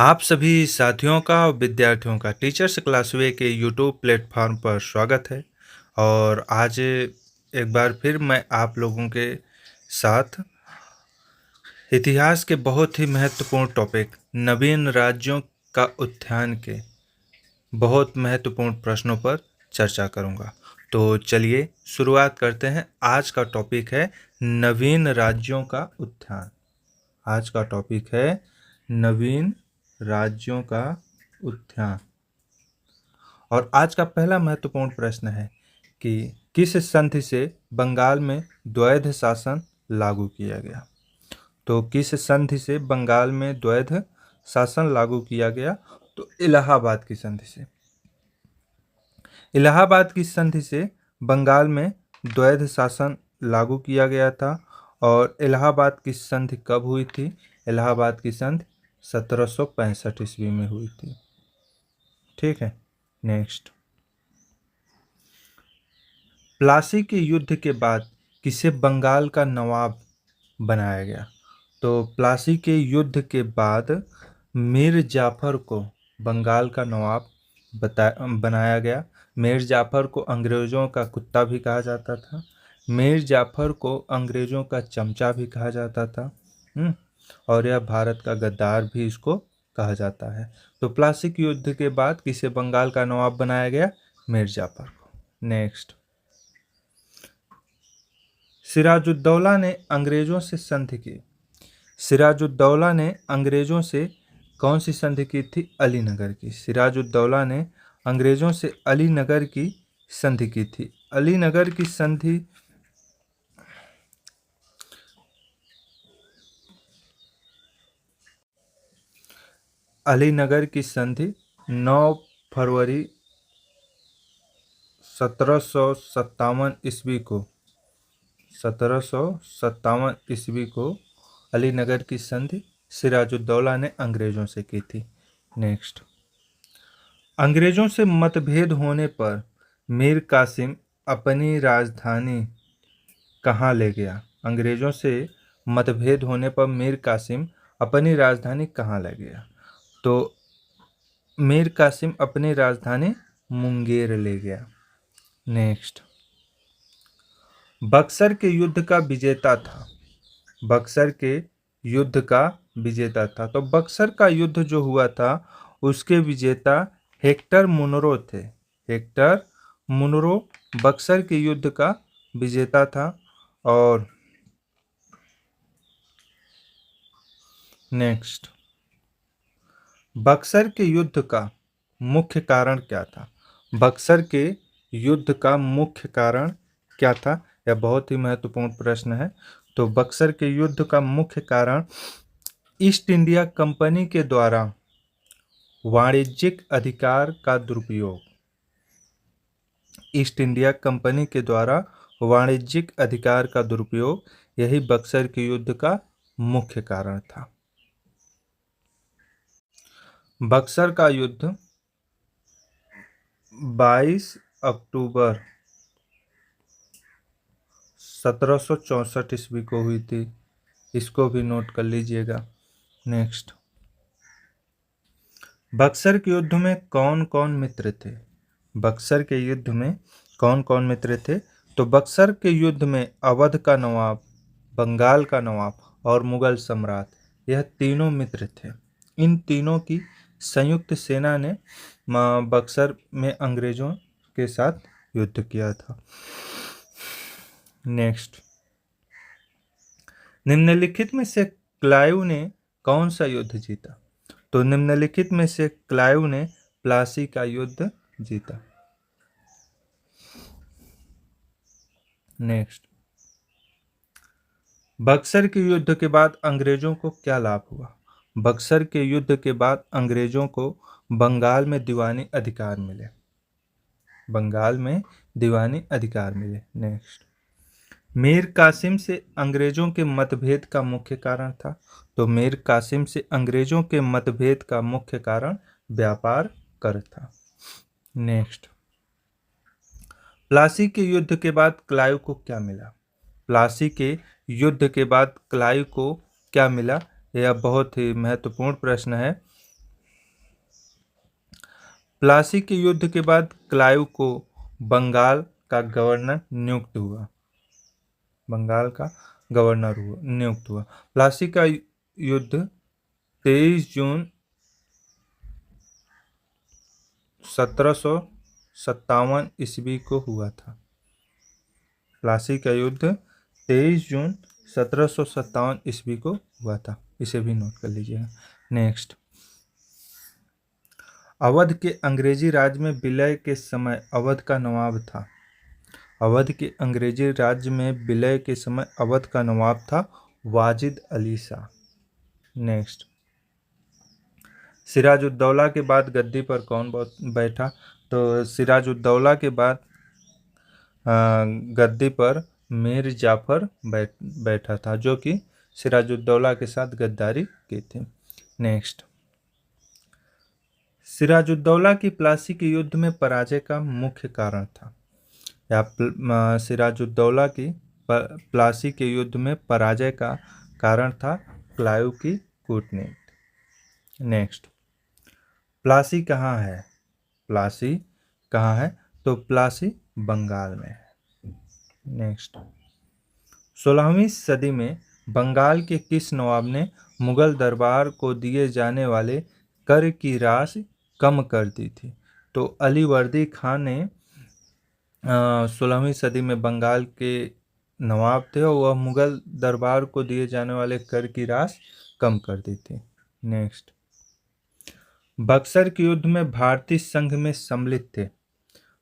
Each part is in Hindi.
आप सभी साथियों का और विद्यार्थियों का टीचर्स क्लासवे के यूट्यूब प्लेटफॉर्म पर स्वागत है। और आज एक बार फिर मैं आप लोगों के साथ इतिहास के बहुत ही महत्वपूर्ण टॉपिक नवीन राज्यों का उत्थान के बहुत महत्वपूर्ण प्रश्नों पर चर्चा करूंगा। तो चलिए शुरुआत करते हैं। आज का टॉपिक है नवीन राज्यों का उत्थान। आज का टॉपिक है नवीन राज्यों का उत्थान। और आज का पहला महत्वपूर्ण प्रश्न है कि किस संधि से बंगाल में द्वैध शासन लागू किया गया। तो किस संधि से बंगाल में द्वैध शासन लागू किया गया? तो इलाहाबाद की संधि से। इलाहाबाद की संधि से बंगाल में द्वैध शासन लागू किया गया था। और इलाहाबाद की संधि कब हुई थी? इलाहाबाद की संधि 1765 ईस्वी में हुई थी। ठीक है, नेक्स्ट। प्लासी के युद्ध के बाद किसे बंगाल का नवाब बनाया गया? तो प्लासी के युद्ध के बाद मीर जाफर को बंगाल का नवाब बनाया गया। मीर जाफर को अंग्रेज़ों का कुत्ता भी कहा जाता था। मीर जाफर को अंग्रेज़ों का चमचा भी कहा जाता था। और यह भारत का गद्दार भी इसको कहा जाता है। तो प्लासी के युद्ध के बाद किसे बंगाल का नवाब बनाया गया? मीर जाफर को। नेक्स्ट। सिराजुद्दौला ने अंग्रेज़ों से संधि की। सिराजुद्दौला ने अंग्रेज़ों से कौन सी संधि की थी? अलीनगर की। सिराजुद्दौला ने अंग्रेज़ों से अलीनगर की संधि की थी। अलीनगर की संधि अलीनगर की संधि 9 फरवरी 1757 ईस्वी को 1757 ईस्वी को अलीनगर की संधि सिराजुद्दौला ने अंग्रेज़ों से की थी। नेक्स्ट। अंग्रेज़ों से मतभेद होने पर मीर कासिम अपनी राजधानी कहाँ ले गया? अंग्रेज़ों से मतभेद होने पर मीर कासिम अपनी राजधानी कहाँ ले गया? तो मीर कासिम अपनी राजधानी मुंगेर ले गया। नेक्स्ट। बक्सर के युद्ध का विजेता था। बक्सर के युद्ध का विजेता था। तो बक्सर का युद्ध जो हुआ था उसके विजेता हेक्टर मुनरो थे। हेक्टर मुनरो बक्सर के युद्ध का विजेता था। और नेक्स्ट। बक्सर के युद्ध का मुख्य कारण क्या था? बक्सर के युद्ध का मुख्य कारण क्या था? यह बहुत ही महत्वपूर्ण प्रश्न है। तो बक्सर के युद्ध का मुख्य कारण ईस्ट इंडिया कंपनी के द्वारा वाणिज्यिक अधिकार का दुरुपयोग। ईस्ट इंडिया कंपनी के द्वारा वाणिज्यिक अधिकार का दुरुपयोग, यही बक्सर के युद्ध का मुख्य कारण था। बक्सर का युद्ध 22 अक्टूबर 1764 ईस्वी को हुई थी। इसको भी नोट कर लीजिएगा। नेक्स्ट। बक्सर के युद्ध में कौन कौन मित्र थे? बक्सर के युद्ध में कौन कौन मित्र थे? तो बक्सर के युद्ध में अवध का नवाब, बंगाल का नवाब और मुगल सम्राट, यह तीनों मित्र थे। इन तीनों की संयुक्त सेना ने बक्सर में अंग्रेजों के साथ युद्ध किया था। नेक्स्ट। निम्नलिखित में से क्लाइव ने कौन सा युद्ध जीता? तो निम्नलिखित में से क्लाइव ने प्लासी का युद्ध जीता। नेक्स्ट। बक्सर के युद्ध के बाद अंग्रेजों को क्या लाभ हुआ? बक्सर के युद्ध के बाद अंग्रेजों को बंगाल में दीवानी अधिकार मिले। बंगाल में दीवानी अधिकार मिले। नेक्स्ट। मीर कासिम से अंग्रेजों के मतभेद का मुख्य कारण था। तो मीर कासिम से अंग्रेजों के मतभेद का मुख्य कारण व्यापार कर था। नेक्स्ट। प्लासी के युद्ध के बाद क्लाइव को क्या मिला? प्लासी के युद्ध के बाद क्लाइव को क्या मिला? यह बहुत ही महत्वपूर्ण प्रश्न है। प्लासी के युद्ध के बाद क्लाइव को बंगाल का गवर्नर नियुक्त हुआ। प्लासी का युद्ध 23 जून 1757 ईस्वी को हुआ था। प्लासी का युद्ध 23 जून 1757 ईस्वी को हुआ था। इसे भी नोट कर लीजिएगा। नेक्स्ट, अवध के अंग्रेजी राज में विलय के समय अवध का नवाब था। अवध के अंग्रेजी राज्य में विलय के समय अवध का नवाब था वाजिद अली शाह। नेक्स्ट, सिराजुद्दौला के बाद गद्दी पर कौन बैठा? तो सिराजुद्दौला के बाद गद्दी पर मीर जाफर बैठा था, जो कि सिराजुद्दौला के साथ गद्दारी की थी। नेक्स्ट, सिराजुद्दौला की प्लासी के युद्ध में पराजय का मुख्य कारण था, या सिराजुद्दौला की प्लासी के युद्ध में पराजय का कारण था क्लाइव की कूटनीति। नेक्स्ट, प्लासी कहाँ है? प्लासी कहाँ है? तो प्लासी बंगाल में है। नेक्स्ट, 16वीं सदी में बंगाल के किस नवाब ने मुगल दरबार को दिए जाने वाले कर की राशि कम कर दी थी? तो अलीवर्दी खान ने 16वीं सदी में बंगाल के नवाब थे और वह मुगल दरबार को दिए जाने वाले कर की राशि कम कर दी थी। नेक्स्ट, बक्सर के युद्ध में भारतीय संघ में सम्मिलित थे।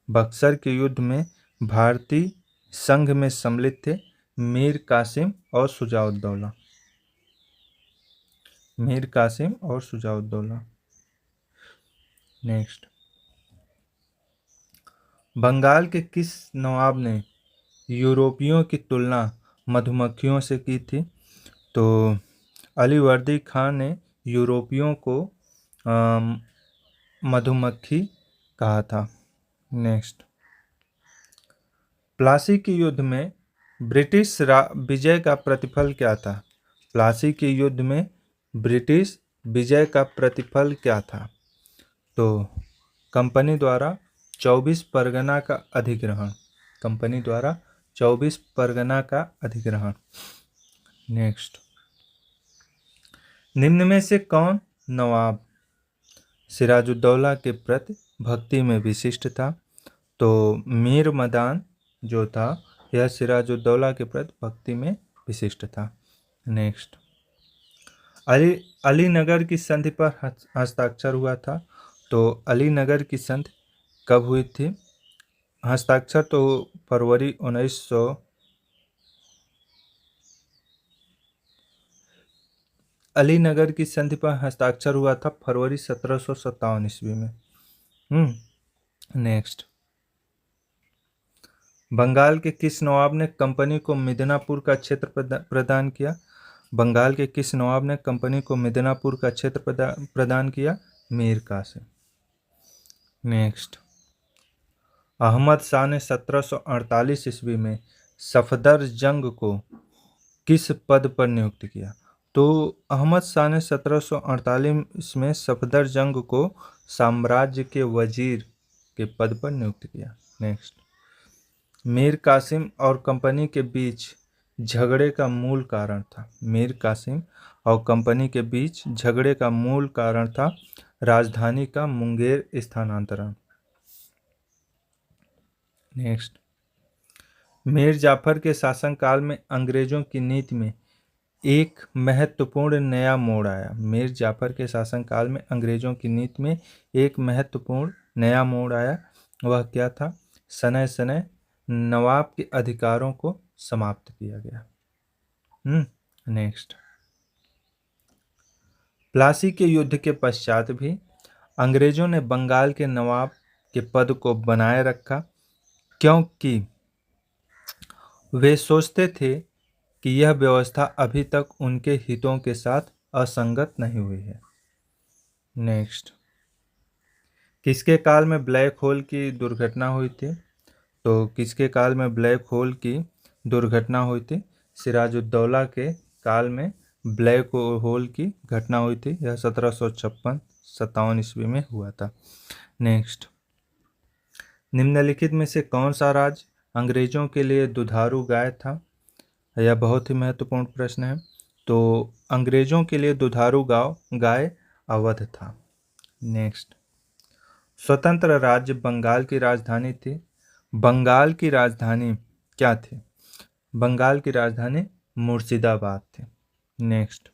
बक्सर के युद्ध में भारतीय संघ में सम्मिलित थे मीर कासिम और शुजाउद्दौला। मीर कासिम और शुजाउद्दौला। नेक्स्ट, बंगाल के किस नवाब ने यूरोपियों की तुलना मधुमक्खियों से की थी? तो अलीवर्दी खान ने यूरोपियों को मधुमक्खी कहा था। नेक्स्ट, प्लासी के युद्ध में ब्रिटिश विजय का प्रतिफल क्या था? प्लासी के युद्ध में ब्रिटिश विजय का प्रतिफल क्या था? तो कंपनी द्वारा 24 परगना का अधिग्रहण। कंपनी द्वारा 24 परगना का अधिग्रहण। नेक्स्ट, निम्न में से कौन नवाब सिराजुद्दौला के प्रति भक्ति में विशिष्ट था? तो मीर मदान जो था यह सिराजुद्दौला के प्रति भक्ति में विशिष्ट था। नेक्स्ट, अलीनगर की संधि पर हस्ताक्षर हुआ था। तो अलीनगर की संधि कब हुई थी? हस्ताक्षर तो फरवरी 1900 अलीनगर की संधि पर हस्ताक्षर हुआ था फरवरी 1757 ईस्वी में। नेक्स्ट, बंगाल के किस नवाब ने कंपनी को मिदनापुर का क्षेत्र प्रदान किया? बंगाल के किस नवाब ने कंपनी को मिदनापुर का क्षेत्र प्रदान किया? मीर कासिम। नेक्स्ट, अहमद शाह ने 1748 ईस्वी में सफदर जंग को किस पद पर नियुक्त किया? तो अहमद शाह ने 1748 में सफदर जंग को साम्राज्य के वजीर के पद पर नियुक्त किया। नेक्स्ट, मीर कासिम और कंपनी के बीच झगड़े का मूल कारण था। मीर कासिम और कंपनी के बीच झगड़े का मूल कारण था राजधानी का मुंगेर स्थानांतरण। नेक्स्ट, मीर जाफर के शासनकाल में अंग्रेजों की नीति में एक महत्वपूर्ण नया मोड़ आया। मीर जाफर के शासनकाल में अंग्रेजों की नीति में एक महत्वपूर्ण नया मोड़ आया। वह क्या था? सनय सनय नवाब के अधिकारों को समाप्त किया गया। नेक्स्ट, प्लासी के युद्ध के पश्चात भी अंग्रेजों ने बंगाल के नवाब के पद को बनाए रखा, क्योंकि वे सोचते थे कि यह व्यवस्था अभी तक उनके हितों के साथ असंगत नहीं हुई है। नेक्स्ट, किसके काल में ब्लैक होल की दुर्घटना हुई थी? तो किसके काल में ब्लैक होल की दुर्घटना हुई थी? सिराजुद्दौला के काल में ब्लैक होल की घटना हुई थी। यह 1756-57 ईस्वी में हुआ था। नेक्स्ट, निम्नलिखित में से कौन सा राज्य अंग्रेजों के लिए दुधारू गाय था? यह बहुत ही महत्वपूर्ण प्रश्न है। तो अंग्रेजों के लिए दुधारू गाय अवध था। नेक्स्ट, स्वतंत्र राज्य बंगाल की राजधानी थी। बंगाल की राजधानी क्या थी? बंगाल की राजधानी मुर्शिदाबाद थी। नेक्स्ट,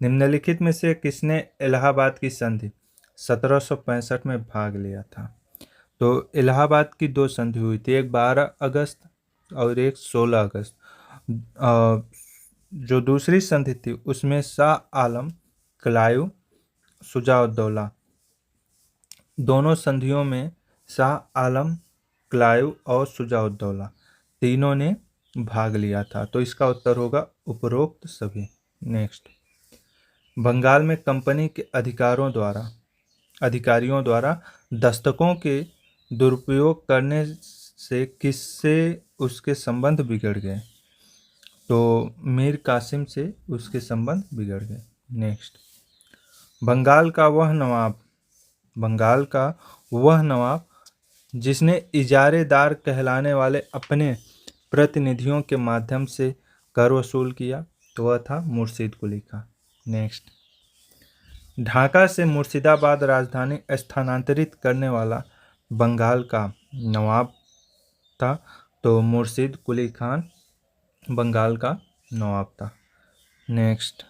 निम्नलिखित में से किसने इलाहाबाद की संधि 1765 में भाग लिया था? तो इलाहाबाद की दो संधि हुई थी, एक 12 अगस्त और एक 16 अगस्त। जो दूसरी संधि थी उसमें शाह आलम, क्लाइव, शुजाउद्दौला, दोनों संधियों में शाह आलम, क्लाइव और शुजाउद्दौला तीनों ने भाग लिया था। तो इसका उत्तर होगा उपरोक्त सभी। नेक्स्ट, बंगाल में कंपनी के अधिकारियों द्वारा दस्तकों के दुरुपयोग करने से किससे उसके संबंध बिगड़ गए? तो मीर कासिम से उसके संबंध बिगड़ गए। नेक्स्ट, बंगाल का वह नवाब जिसने इजारेदार कहलाने वाले अपने प्रतिनिधियों के माध्यम से कर वसूल किया, तो वह था मुर्शीद कुली खां। नेक्स्ट, ढाका से मुर्शिदाबाद राजधानी स्थानांतरित करने वाला बंगाल का नवाब था। तो मुर्शीद कुली खान बंगाल का नवाब था। नेक्स्ट,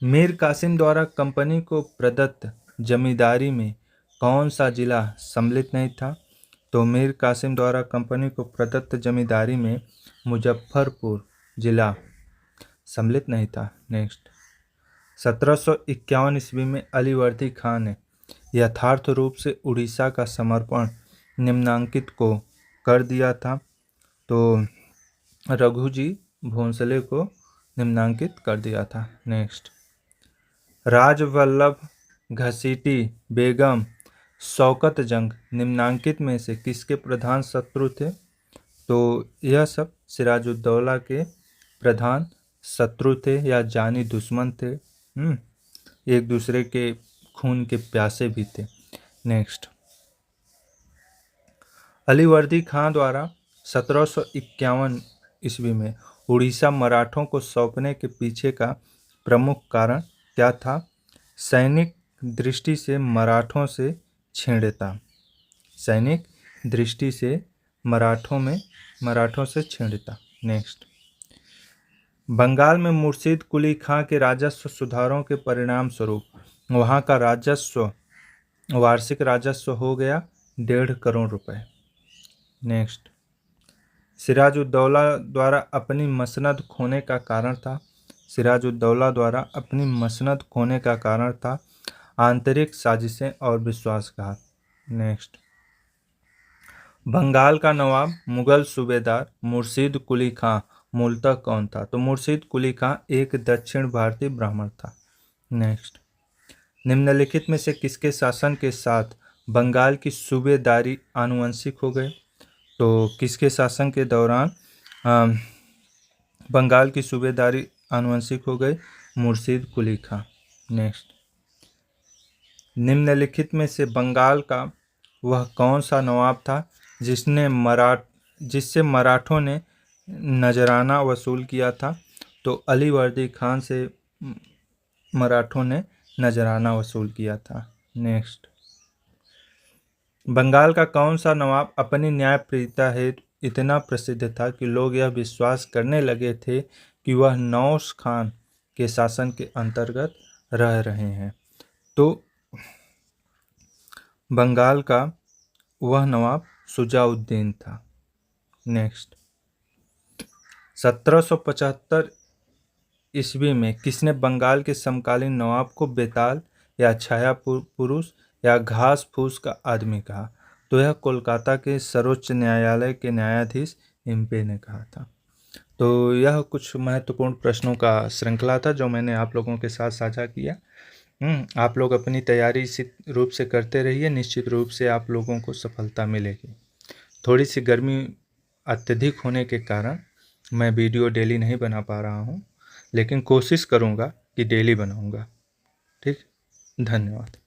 मीर कासिम द्वारा कंपनी को प्रदत्त जमींदारी में कौन सा जिला सम्मिलित नहीं था? तो मीर कासिम द्वारा कंपनी को प्रदत्त जमींदारी में मुजफ्फरपुर जिला सम्मिलित नहीं था। नेक्स्ट, 1751 ईस्वी में अलीवर्दी खान ने यथार्थ रूप से उड़ीसा का समर्पण निम्नांकित को कर दिया था। तो रघुजी भोंसले को निम्नांकित कर दिया था। नेक्स्ट, राजवल्लभ, घसीटी बेगम, शौकत जंग निम्नांकित में से किसके प्रधान शत्रु थे? तो यह सब सिराजुद्दौला के प्रधान शत्रु थे या जानी दुश्मन थे। एक दूसरे के खून के प्यासे भी थे। नेक्स्ट, अलीवर्दी खां द्वारा 1751 ईस्वी में उड़ीसा मराठों को सौंपने के पीछे का प्रमुख कारण क्या था? सैनिक दृष्टि से मराठों से छेड़ता। सैनिक दृष्टि से मराठों से छेड़ता। नेक्स्ट, बंगाल में मुर्शीद कुली खां के राजस्व सुधारों के परिणाम स्वरूप वहाँ का वार्षिक राजस्व हो गया 1.5 करोड़ रुपए। नेक्स्ट, सिराजुद्दौला द्वारा अपनी मसनद खोने का कारण था। सिराजुद्दौला द्वारा अपनी मसनद खोने का कारण था आंतरिक साजिशें और विश्वासघात। नेक्स्ट, बंगाल का नवाब मुगल सूबेदार मुर्शीद कुली खां मूलतः कौन था? तो मुर्शीद कुली खां एक दक्षिण भारतीय ब्राह्मण था। नेक्स्ट, निम्नलिखित में से किसके शासन के साथ बंगाल की सूबेदारी आनुवंशिक हो गए? तो किसके शासन के दौरान बंगाल की सूबेदारी आनुवंशिक हो गई? मुर्शीद कुली खां। नेक्स्ट, निम्नलिखित में से बंगाल का वह कौन सा नवाब था जिससे मराठों ने नजराना वसूल किया था? तो अलीवर्दी खान से मराठों ने नजराना वसूल किया था। नेक्स्ट, बंगाल का कौन सा नवाब अपनी न्यायप्रियता हेतु इतना प्रसिद्ध था कि लोग यह विश्वास करने लगे थे कि वह नौश खान के शासन के अंतर्गत रह रहे हैं? तो बंगाल का वह नवाब शुजाउद्दीन था। नेक्स्ट, 1775 ईस्वी में किसने बंगाल के समकालीन नवाब को बेताल या छाया पुरुष या घास फूस का आदमी कहा? तो यह कोलकाता के सर्वोच्च न्यायालय के न्यायाधीश इम्पे ने कहा था। तो यह कुछ महत्वपूर्ण प्रश्नों का श्रृंखला था जो मैंने आप लोगों के साथ साझा किया। आप लोग अपनी तैयारी इसी रूप से करते रहिए, निश्चित रूप से आप लोगों को सफलता मिलेगी। थोड़ी सी गर्मी अत्यधिक होने के कारण मैं वीडियो डेली नहीं बना पा रहा हूँ, लेकिन कोशिश करूँगा कि डेली बनाऊँगा। ठीक, धन्यवाद।